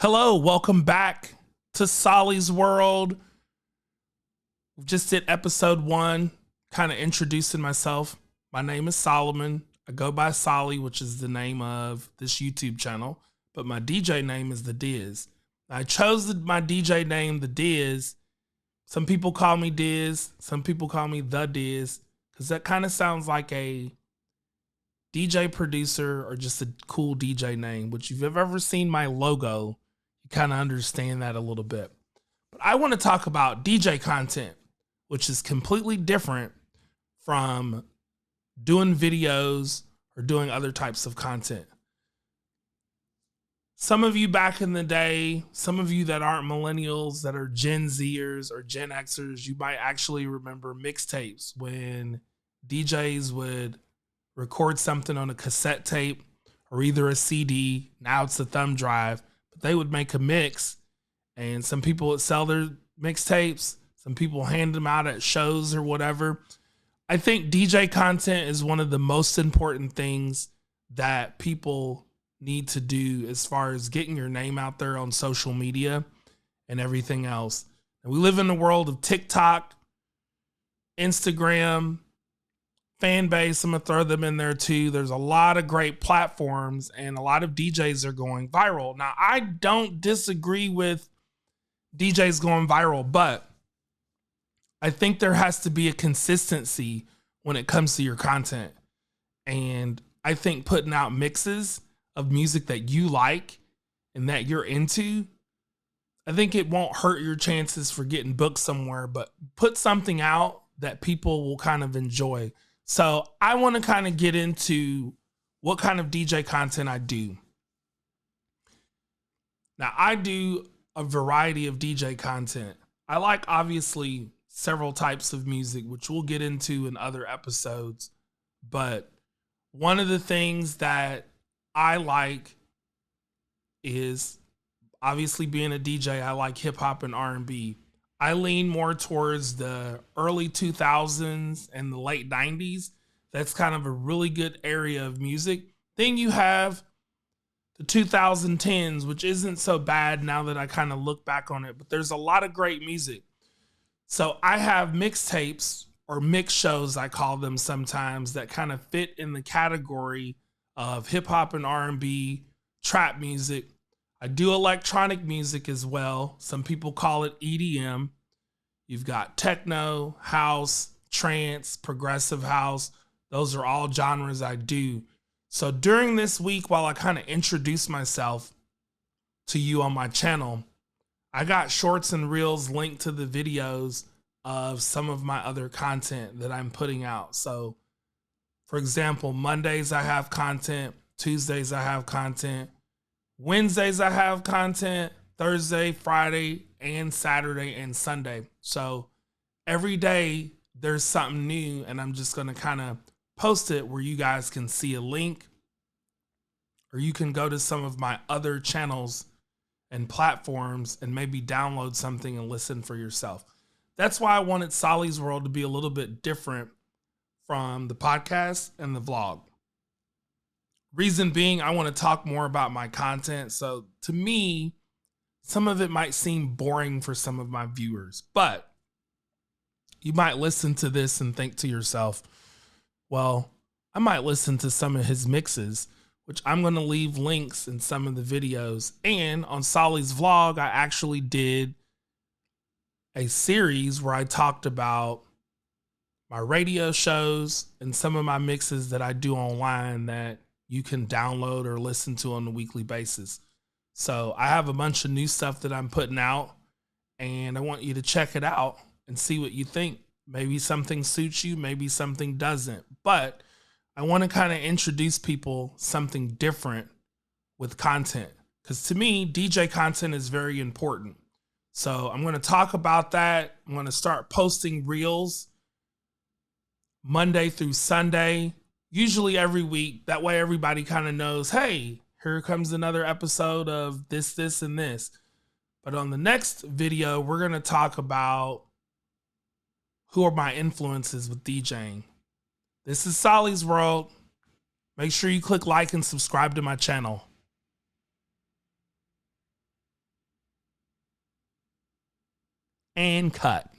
Hello, welcome back to Solly's World. We just did episode 1, kind of introducing myself. My name is Solomon. I go by Solly, which is the name of this YouTube channel, but my DJ name is The Diz. I chose my DJ name, The Diz. Some people call me Diz, some people call me The Diz, because that kind of sounds like a DJ producer or just a cool DJ name. Which if you've ever seen my logo, you kind of understand that a little bit. But I want to talk about DJ content, which is completely different from doing videos or doing other types of content. Some of you back in the day, some of you that aren't millennials, that are Gen Zers or Gen Xers, you might actually remember mixtapes when DJs would record something on a cassette tape or either a CD. Now it's a thumb drive. They would make a mix, and some people would sell their mixtapes. Some people hand them out at shows or whatever. I think DJ content is one of the most important things that people need to do as far as getting your name out there on social media and everything else. And we live in the world of TikTok, Instagram, fan base. I'm gonna throw them in there too. There's a lot of great platforms and a lot of DJs are going viral. Now, I don't disagree with DJs going viral, but I think there has to be a consistency when it comes to your content. And I think putting out mixes of music that you like and that you're into, I think it won't hurt your chances for getting booked somewhere, but put something out that people will kind of enjoy. So I want to kind of get into what kind of DJ content I do. Now, I do a variety of DJ content. I like, obviously, several types of music, which we'll get into in other episodes. But one of the things that I like is, obviously, being a DJ, I like hip hop and R&B. I lean more towards the early 2000s and the late 90s. That's kind of a really good area of music. Then you have the 2010s, which isn't so bad now that I kind of look back on it, but there's a lot of great music. So I have mixtapes or mix shows, I call them sometimes, that kind of fit in the category of hip hop and R&B, trap music. I do electronic music as well. Some people call it EDM. You've got techno, house, trance, progressive house. Those are all genres I do. So during this week, while I kind of introduce myself to you on my channel, I got shorts and reels linked to the videos of some of my other content that I'm putting out. So, for example, Mondays I have content, Tuesdays I have content, Wednesdays I have content, Thursday, Friday, and Saturday and Sunday. So every day there's something new, and I'm just going to kind of post it where you guys can see a link, or you can go to some of my other channels and platforms and maybe download something and listen for yourself. That's why I wanted Solly's World to be a little bit different from the podcast and the vlog. Reason being, I want to talk more about my content. So to me, some of it might seem boring for some of my viewers, but you might listen to this and think to yourself, well, I might listen to some of his mixes, which I'm going to leave links in some of the videos. And on Solly's vlog, I actually did a series where I talked about my radio shows and some of my mixes that I do online that you can download or listen to on a weekly basis. So I have a bunch of new stuff that I'm putting out, and I want you to check it out and see what you think. Maybe something suits you, maybe something doesn't. But I want to kind of introduce people something different with content, because to me, DJ content is very important. So I'm going to talk about that. I'm going to start posting reels Monday through Sunday, usually every week. That way everybody kind of knows, hey, here comes another episode of this, and this. But on the next video, we're going to talk about who are my influences with DJing. This is Solly's World. Make sure you click like and subscribe to my channel. and cut.